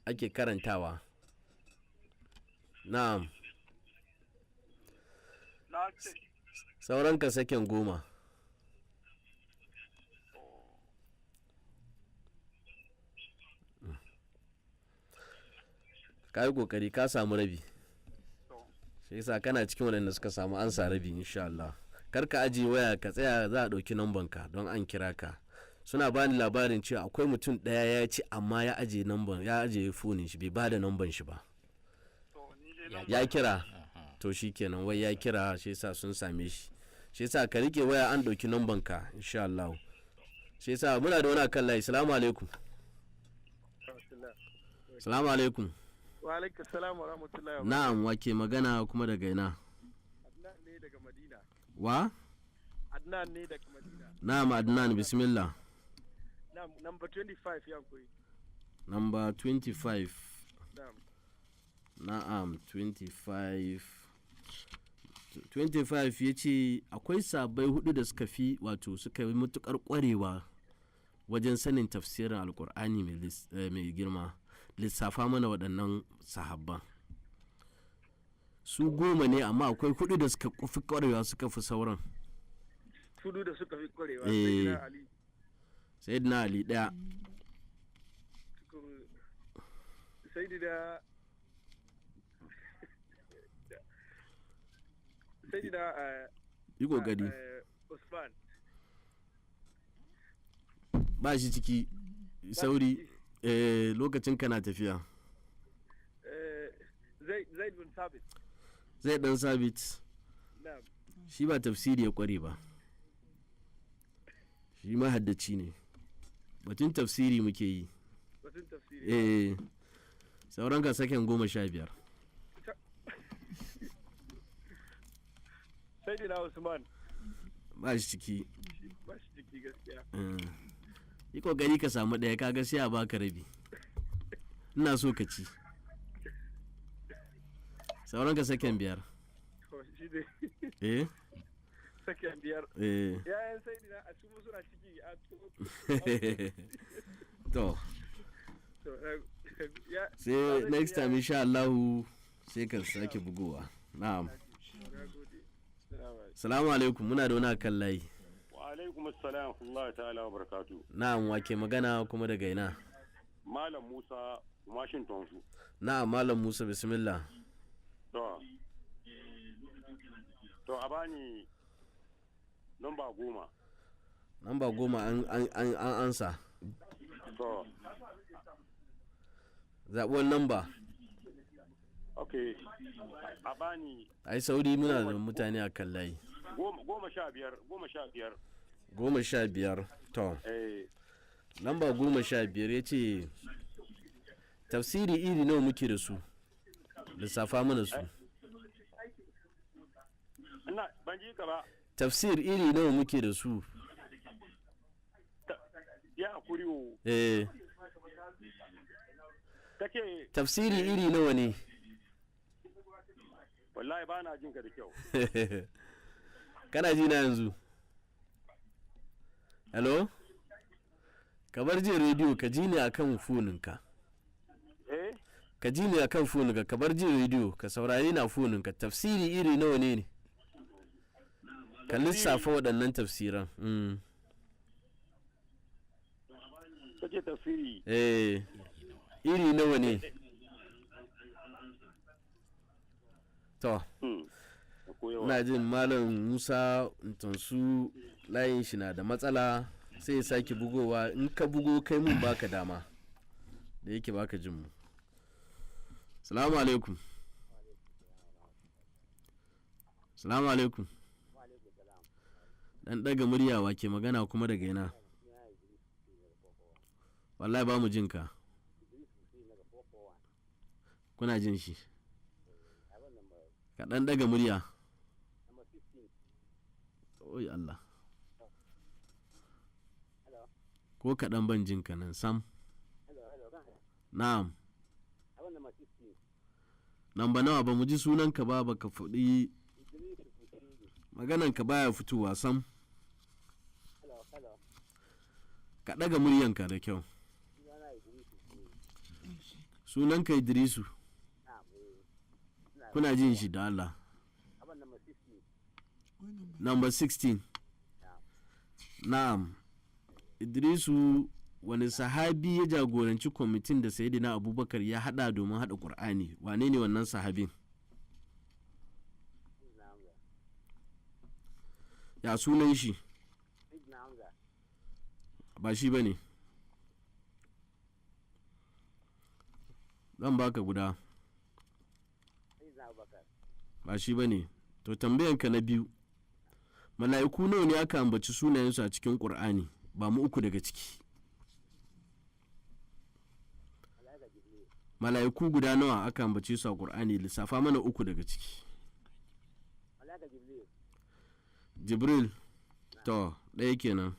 ake karantawa. Na'am. Sauran ka saken 10. Ka yi kokari ka samu rabi. Shi yasa kana cikin waɗanda suka samu ansa rabi insha Allah. Kar ka ajiye waya ka tsaya za a ɗauki namban ka don an kira ka. Suna bani labarin cewa akwai mutum ɗaya ya ci amma ya ajiye namban, ya ajiye fonin shi bai bada namban shi ba. Ya kira. To shikenan wai ya kira shi yasa sun same shi. Shi yasa ka rike waya an ɗauki namban ka insha Allah. Shi yasa muna da wani akan layi. Assalamu alaikum. Assalamu alaikum. Wa alaikum salam wa rahmatullahi wa barakatuh. Na'am, wake magana kuma daga ina? Adnan ne daga Madina. Wa? Adnan ne daga Madina. Na'am, Adnan, bismillah. Na'am, number 25 ya koyi. Number 25. Na'am. 25. 25 ya ce akwai sabai 4 da suka fi wato suka yi matukar kwarewa wajen sanin tafsirin Alkur'ani mai girma. Lissafa mana waɗannan sahabban. Su 10 ne amma akwai 4 da suka fi kwarewa suka fi sauran. 4 da suka fi kwarewa. Sayyidina Ali 1. yi kokari Usman ba shi ciki sauri lokacin kana tafiya Zaid bin Sabit zai dan sabit shi ba tafsiri ya kware ba shi mahaddaci ne batun tafsiri muke yi sauran ka saken 15 sai dina Usman ba shi ciki gaskiya yi kokari ka samu ɗaya kaga sai a baka rabi ina so ka ci sauran ka saken 5 saken 5 yayan sai dina a su suna ciki a to sai next time insha Allah sai ka sake bugowa na'am salamu alaikum muna da wani akan layi wa alaikum assalam Allah ta'ala wa barakatuh na'am wake magana kuma daga ina malam Musa Washington su na'am malam Musa bismillah to a bani namba 10 namba 10 an ansa to zaɓuwar namba okay a bani ai sauri muna da mutane a kan layi 15 to lamba 15 ya ce tafsiri iri nawa muke da su lissafa mana su ban ji ka ba tafsir iri nawa muke da su ya kuriwo tafsiri iri nawa ne wallahi ba na jin ka da kyau kana ji na yanzu hello ka bar jin rediyo ka ji ne akan foninka ka ji ne akan foninka ka bar jin rediyo ka saurari na foninka tafsiri iri nawa ne ka lissafa waɗannan tafsiran kake tafsiri iri nawa ne to na jin malam Musa Ntonsu layin shi na da matsala sai ya sake bugowa in ka bugo kai mun baka dama da yake baka jin mu salamu alaikum salamu alaikum dan daga muryawa ke magana kuma daga ina wallahi ba mu jin ka kuna jin shi ka dan daga murya oyi Allah ko kaɗan ban jin ka nan sam na'am namba nawa ba mu ji sunanka ba baka faɗi magananka baya fitowa sam ka ɗaga muryanka da kyau sunanka Idrisu kuna jin shi da Allah number 16 na'am Idrisu wani sahabi ya jagoranci kwamitin da Sayyidina Abubakar ya hada domin hada Qur'ani wane ne wannan sahabin ya sunan shi ba shi bane zan baka guda ba shi bane to tambayanka na biyu mala'iku nawa ne aka ambaci sunayensu a cikin Qur'ani ba mu uku daga ciki mala'iku guda nawa aka ambace su a Qur'ani lissafa mana uku daga ciki Jibril to ɗaya kenan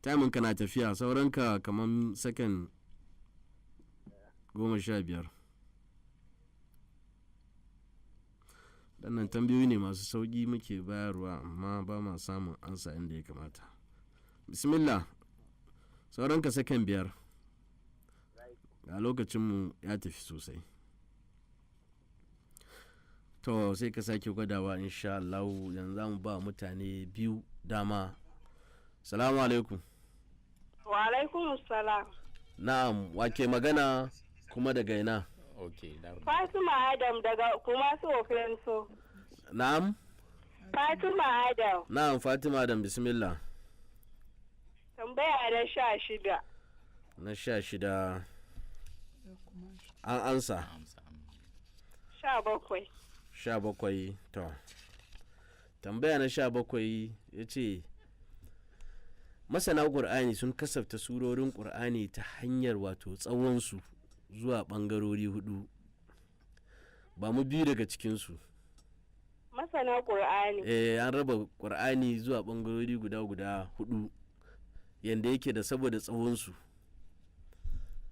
timin ka na tafiya sauranka kamar sakan 15 dannan tambayoyi ne masu sauƙi muke bayarwa amma ba ma samun ansa inda ya kamata bismillah sauranka sakan 5 ga lokacinmu ya tafi sosai to sai ka sake gwadawa insha Allah yanzu za mu ba mutane biyu dama salamu alaikum Wa alaikum salam. Na'am, wake magana kuma daga ina? Okay, Fatima Adam daga kuma so. Na'am? Fatima Adam. Na'am, Fatima Adam, bismillah. Tambaya na 16. Na 16. An ansa. 17. 17, to. Tambaya na 17 ya ce, masana ƙur'ani sun kasafta surorin ƙur'ani ta hanyar wato tsawonsu zuwa ɓangarori 4. Ba mu biyu daga cikinsu. Masana ƙur'ani. An raba ƙur'ani zuwa ɓangarori guda 4 yanda yake da saboda tsawonsu.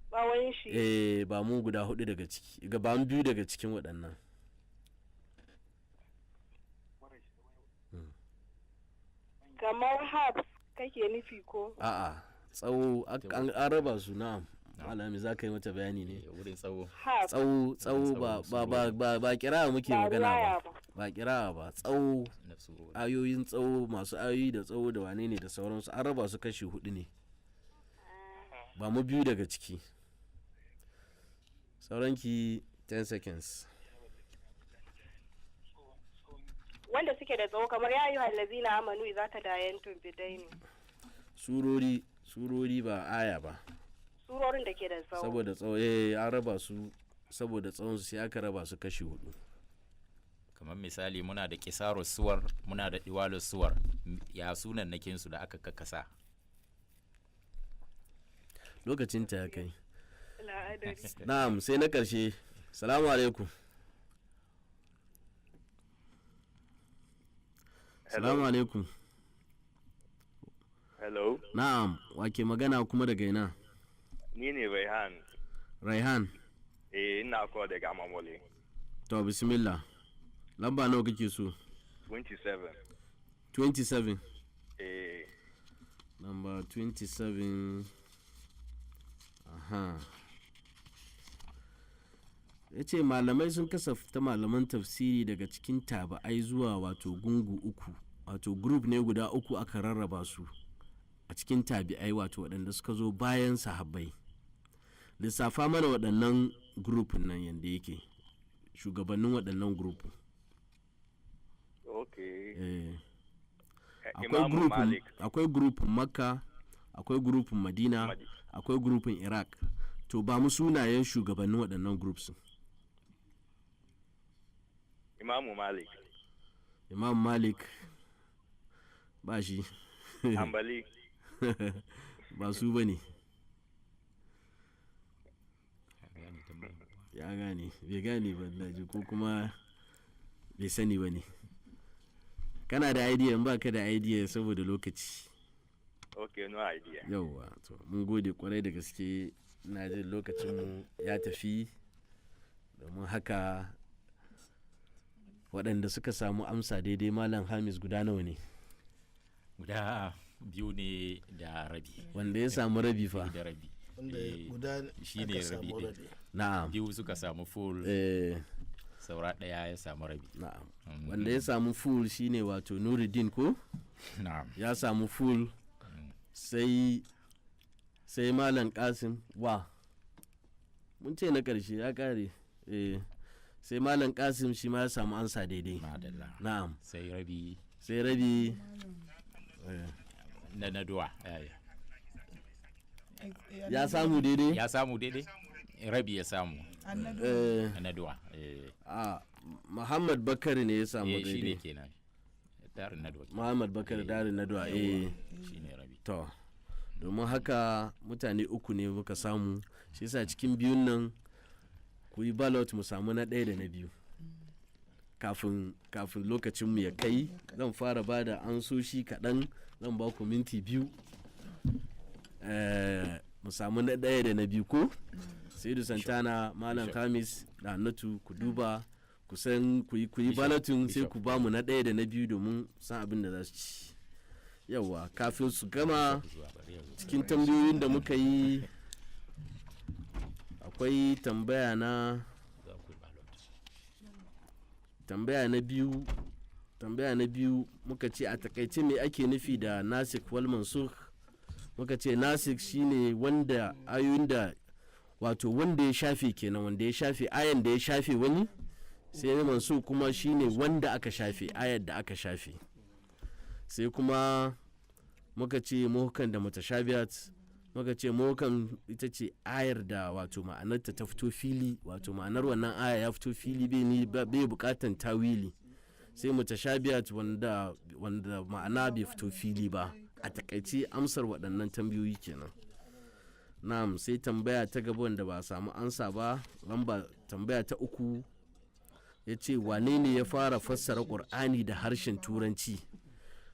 Tsawon shi. Ba mu guda 4 daga ciki, ba mu biyu daga cikin waɗannan. Kamar habs kake nufi ko? A'a, tsawo an raba su, na'am. Malami za ka yi mata bayani ne. Wurin tsawo. Tsawo ba kira muke magana ba. Ba kira ba, tsawo. Ayoyin tsawo, masu ayoyi da tsawo da wane ne da sauransu an raba su kashi 4 ne. Ba mu biyu daga ciki. Sauranki 10 seconds. Wanda suke da tsawo kamar ya yi hallazina amanu za ta dayantu bidaini. Surori ba aya ba. Surorin da ke da tsawo. Saboda tsawo an raba su saboda tsawon su sai aka raba su kashi 4. Kamar misali muna da kisaro suwar, muna da diwalo suwar, ya sunan nakin su da aka kakkasa. Lokacin ta ya kai. Na'am, sai na karshe. Salamu alaikum. Salamu alaikum. Hello. Na'am, wake magana kuma daga ina? Ni ne Raihan. Raihan? Ina ko daga Mamole. To, bismillah. Lamba nawa kake so? 27. 27? Number 27. Aha. Ya ce malamai sun kasafta malaman tafsiri daga cikin tabi'ai zuwa wato gungu 3, wato group ne guda 3 aka rarraba su a cikin tabi'ai, wato waɗanda suka zo bayan sahabbai. Lissafa mana waɗannan grupin nan yadda yake, shugabannin waɗannan grupin. Akwai grupin Makka, akwai grupin Madina, akwai grupin Iraq. To ba mu sunayen shugabannin waɗannan groups. Imam Malik ba shi. Hanbali. Ba su ba ne. Ya gane, bai gane ba daji, ko kuma bai sani ba ne. Kana da idea, in ba ka da idea saboda lokaci. No idea. Yauwa, to mun gode kwarai da gaske. Na jin lokacinmu ya tafi, domin haka waɗanda suka samu amsa daidai Malam Hamis guda nawa ne? Guda 2 ne da rabi. Wanda ya samu rabi fa? Da rabi. Guda shi ne rabi ɗin. Na'am. 2 suka samu full. Saura 1 ya samu rabi. Na'am. Wanda ya samu full shine wato Nuruddin ko? Na'am. Ya samu full. Sai Malam Kasim wa mun ce na ƙarshe ya ƙare. Sai Malam Kasim shi ma ya samu ansa daidai. Na'am. Sai rabi na naduwa ya samu daidai. Rabi ya samu naduwa. Muhammad Bakari ne ya samu daidai. Shi ne kenan darin naduwa. Muhammad Bakari darin naduwa. Shi ne rabi. To domin haka mutane 3 ne muka samu, shi yasa cikin biyun nan ku yi ballot mu samu na 1 da na 2 kafin lokacinmu ya kai. Zan fara ba da ansoshi kaɗan, zan ba ku minti 2 mu samu na 1 da na 2 ko? Saidu Santana, Malam Hamis da Hannatu, ku duba ku san ku yi ballotin, sai ku ba mu na 1 da na 2 domin san abin da za su ci. Yawa, kafin su gama cikin tambayoyin da muka yi, akwai tambaya na biyu muka ce a takaice me ake nufi da nasikh wal mansukh, muka ce nasik shine wanda ayoyin da wato wanda ya shafe kenan, wanda ya shafe ayan da ya shafe wani, sai mansukh kuma shine wanda aka shafe, ayar da aka shafe. Sai kuma muka ce muhkam da mutashabihat. Muka ce muhkam ita ce ayar da wato ma'anarta ta fito fili, wato ma'anar wannan aya ya fito fili bai bukatan tawili. Sai mutashabihat wanda ma'ana bai fito fili ba. A takaice amsar waɗannan tambayoyi kenan. Na'am, sai tambaya ta gaba wanda ba a samu ansa ba, lamba tambaya ta 3 ya ce wane ne ya fara fassara Qur'ani da harshen Turanci?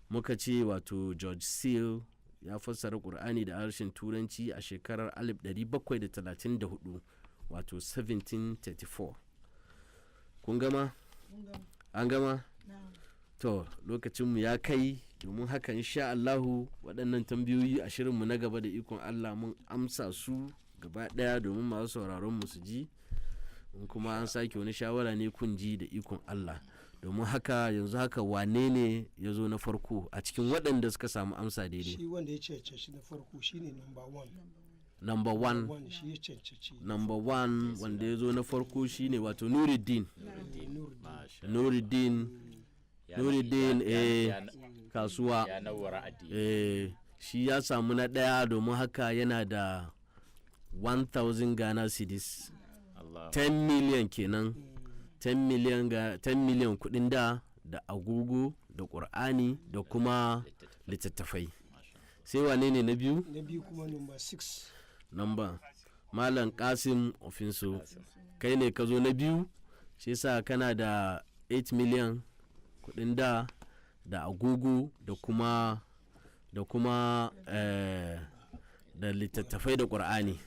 Muka ce wato George Seal ya fassara Qur'ani da harshen Turanci a shekarar 1734, wato 1734. Kun gama? An gama? To lokacinmu ya kai, domin haka insha Allahu waɗannan tambayoyi a shirinmu na gaba da ikon Allah mun amsa su gaba ɗaya domin masu sauraron mu su ji, in kuma an sake wani shawara ne kun ji da ikon Allah. Domin haka yanzu haka wane ne ya zo na farko a cikin waɗanda suka samu amsa daidai? Shi wanda ya cancanci na farko shine number 1. Number 1 wanda ya zo na farko shine wato Nuruddin kasuwa. Shi ya samu na ɗaya, domin haka yana da 1000 Ghana cedis, 10 million kenan, 10 million kudin da agogo da Qur'ani da kuma littattafai. Sai wane ne na biyu? Na biyu kuma number 6. Number Malam Kasim Ofinso, kai ne ka zo na biyu, shi yasa kana da 8 million kudin da agogo da kuma da littattafai da Qur'ani.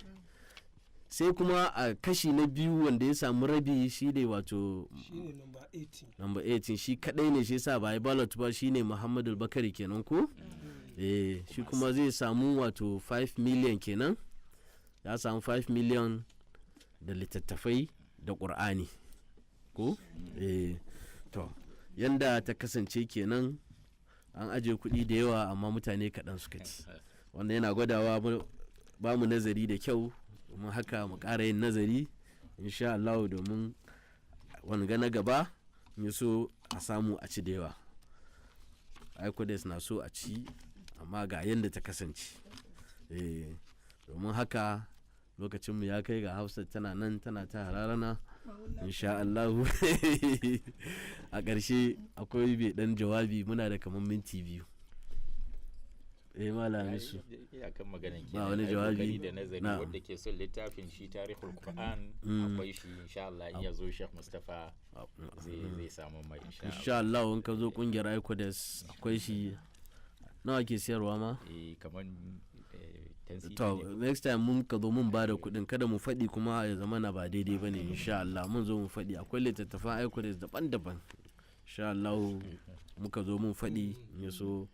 Sai kuma a kashi na biyu wanda ya samu rabi shi ne wato number 18 shi kadai ne, shi yasa ba ya ballot ba, shine Muhammadu Bakari kenan ko? Shi kuma zai samu wato 5 million kenan, ya samu 5 million da littattafai da Qur'ani ko? To yanda ta kasance kenan, an aje kuɗi da yawa amma mutane kaɗan suka ci, wanda yana gwadawa ba mu nazari da kyau, domin haka mu ƙara yin nazari insha Allah, domin wanga na gaba ya so a samu a ci da yawa. Aikodes na so a ci, amma ga yadda ta kasance. Domin haka lokacinmu ya kai ga Hausa tana nan tana ta hararana insha Allah. A ƙarshe akwai bai ɗan jawabi, muna da kamar minti 2. Malam su ba wani jawabi da nazari wanda ke son littafin shi Tarihul Qur'an akwai shi insha Allah, in ya zo Shaikh Mustapha zai samu mai insha Allah. In ka zo kungiyar Aikodes akwai shi, nawa ke siyarwa ma? Kamar to next time mun ka zo mun ba da kuɗin, kada mu faɗi kuma ya zama na ba daidai ba ne. insha Allah mun zo mu faɗi, akwai littattafan Aikodes daban-daban insha Allah, muka zo mun faɗi, ya so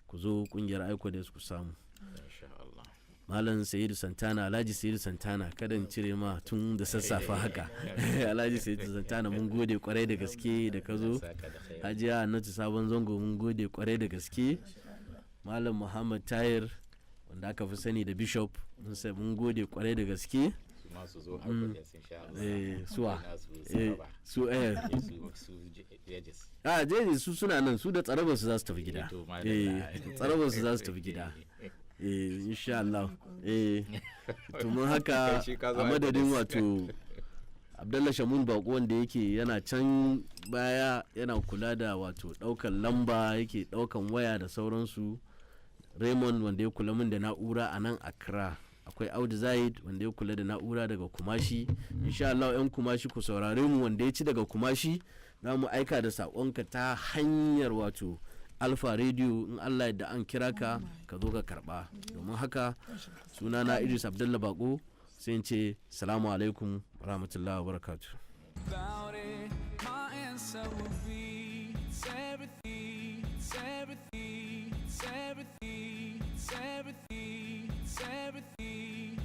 ku zo kungiyar Aikodes ku samu. Malam Sayidu Santana, Alhaji Sayidu Santana, kada in cire ma tun da sassafa haka. Alhaji Sayidu Santana, mun gode kwarai da gaske da ka zo. Hajiya Annatu Sabon Zango, mun gode kwarai da gaske. Malam Muhammad Tahir, wanda aka fi sani da Bishop, mun gode kwarai da gaske. Jeji su suna nan, su da tsarabar su za su tafi gida. Tsarabar su za su tafi gida. Insha Allah. To mun haka a madadin wato Abdullah Shamun Bako, wanda yake yana can baya yana kula da wato daukan lamba, yake daukan waya da sauransu. Raymond, wanda ya kula min da na'ura a nan Accra. Akwai Audu Zaid, wanda ya kula da na'ura daga Kumashi. Insha Allah yan Kumashi ku saurare mu, wanda ya ci daga Kumashi za mu aika da saƙonka ta hanyar wato Alpha Radio, in Allah da an kira ka ka zo ka karba. Domin haka sunana Idris Abdullah Bako, sai ce salamu alaikum wa rahmatullahi wa barakatuh. Everything